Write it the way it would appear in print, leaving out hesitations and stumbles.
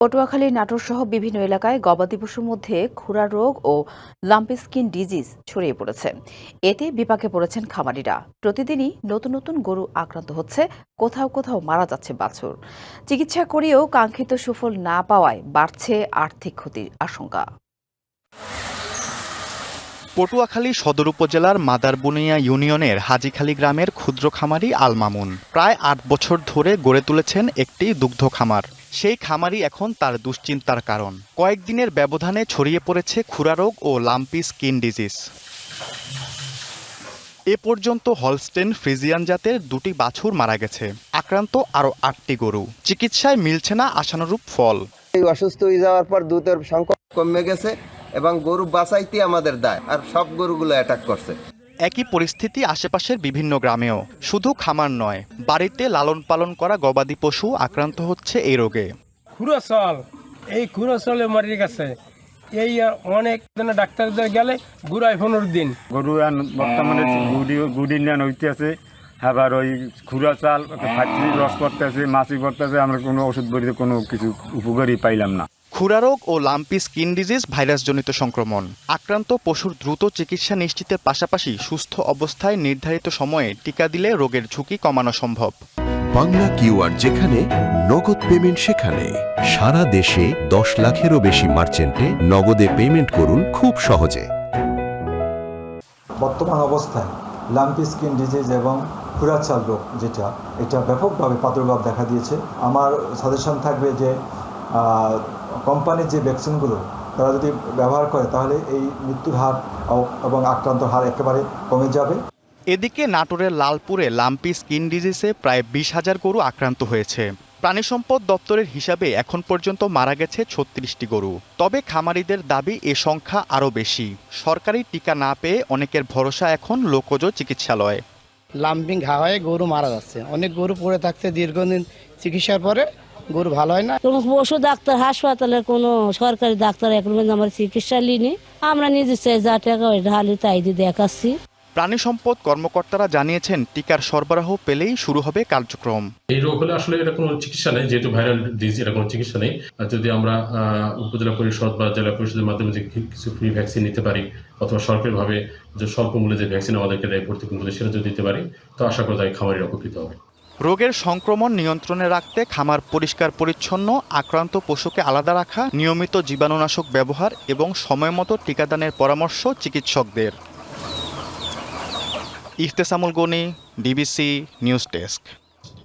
পটুয়াখালী, নাটোরসহ বিভিন্ন এলাকায় গবাদি পশুর মধ্যে খুরা রোগ ও লাম্পি স্কিন ডিজিজ ছড়িয়ে পড়েছে। এতে বিপাকে পড়েছেন খামারিরা। প্রতিদিনই নতুন নতুন গরু আক্রান্ত হচ্ছে, কোথাও কোথাও মারা যাচ্ছে বাছুর। চিকিৎসা করেও কাঙ্ক্ষিত সুফল না পাওয়ায় বাড়ছে আর্থিক ক্ষতির আশঙ্কা। পটুয়াখালী সদর উপজেলার মাদারবুনিয়া ইউনিয়নের হাজীখালী গ্রামের ক্ষুদ্র খামারি আল মামুন প্রায় ৮ বছর ধরে গড়ে তুলেছেন একটি দুগ্ধ খামার। সেই খামারই এখন তার দুশ্চিন্তার কারণ। কয়েকদিনের ব্যবধানে ছড়িয়ে পড়েছে খুরা রোগ ও লাম্পি স্কিন ডিজিজ। এ পর্যন্ত হলস্টেন ফ্রিজিয়ান জাতের ২টি বাছুর মারা গেছে, আক্রান্ত আরও ৮টি গরু। চিকিৎসায় মিলছে না আশানুরূপ ফল। এই অসুস্থ হয়ে যাওয়ার পর দুধের সংকট কমে গেছে এবং গরু বাঁচাইতে আমাদের দায়, আর সব গরুগুলো অ্যাটাক করছে। একই পরিস্থিতি আশেপাশের বিভিন্ন গ্রামেও। শুধু খামার নয়, বাড়িতে লালন পালন করা গবাদি পশু আক্রান্ত হচ্ছে এই রোগে। এই খুরসলে মরে গেছে। এই অনেক ডাক্তারদের গেলে ঘুরায় 15 দিন। গরু বর্তমানে গুড়ি নেন হইতে আছে, আবার ওই খুরা চাল ফাটি রস করতে আছে, মাছি করতে আছে। আমরা কোনো ওষুধ বড়িতে কোনো কিছু উপকারই পাইলাম না। খুরা রোগ ও লাম্পি স্কিন ডিজিজ ভাইরাসজনিত সংক্রমণ। আক্রান্ত পশুর দ্রুত চিকিৎসা নিশ্চিতের পাশাপাশি সুস্থ অবস্থায় নির্ধারিত সময়ে টিকা দিলে রোগের ঝুঁকি কমানো সম্ভব। বাংলা কিউআর যেখানে, নগদ পেমেন্ট সেখানে। সারা দেশে 10 লাখেরও বেশি মার্চেন্টে নগদে পেমেন্ট করুন খুব সহজে। বর্তমান অবস্থায় লাম্পি স্কিন ডিজিজ এবং খুরা চাল রোগ এটা ব্যাপকভাবে প্রাদুর্ভাব দেখা দিয়েছে। আমার সাজেশন থাকবে যে কোম্পানির যে ভ্যাকসিনগুলো তারা যদি ব্যবহার করে তাহলে এই মৃত্যুর হার এবং আক্রান্ত হার একেবারে কমে যাবে। এদিকে নাটোরের লালপুরে লাম্পি স্কিন ডিজিজে প্রায় 20,000 গরু আক্রান্ত হয়েছে। প্রাণী সম্পদ দপ্তরের হিসাবে এখন পর্যন্ত মারা গেছে 36টি গরু। তবে খামারিদের দাবি এ সংখ্যা আরও বেশি। সরকারি টিকা না পেয়ে অনেকের ভরসা এখন লোকজ চিকিৎসালয়ে। লাম্পিং ঘা হয়ে গরু মারা যাচ্ছে, অনেক গরু পড়ে থাকছে দীর্ঘদিন চিকিৎসার পরে গরু ভালো হয় না। পশু ডাক্তার হাসপাতালে কোনো সরকারি ডাক্তার এখন আমার চিকিৎসা নিইনি। আমরা নিজে চাই যা টাকা ওই ঢালি তাই দিয়ে দেখাচ্ছি। প্রাণী সম্পদ কর্মকর্তারা জানিয়েছেন টিকার সরবরাহ পেলেই শুরু হবে কার্যক্রম। এই রোগ হলে আসলে এটা কোনো চিকিৎসা নেই, যেহেতু ভাইরাল ডিজিজ, এটা কোনো চিকিৎসা নেই। যদি আমরা উপজেলা পরিষদ বা জেলা পরিষদের মাধ্যমে যে কিছু ফ্রি ভ্যাকসিন নিতে পারি, অথবা সরকারিভাবে যে স্বল্প মূল্যে যে ভ্যাকসিন আমাদেরকে দেয় ভর্তি মূল্যে, সেটা যদি দিতে পারি তো আশা করা যায় খামারিরা উপকৃত হবে। রোগের সংক্রমণ নিয়ন্ত্রণে রাখতে খামার পরিষ্কার পরিচ্ছন্ন, আক্রান্ত পশুকে আলাদা রাখা, নিয়মিত জীবাণুনাশক ব্যবহার এবং সময়মতো টিকাদানের পরামর্শ চিকিৎসকদের। Iftesamul Gani, DBC news desk.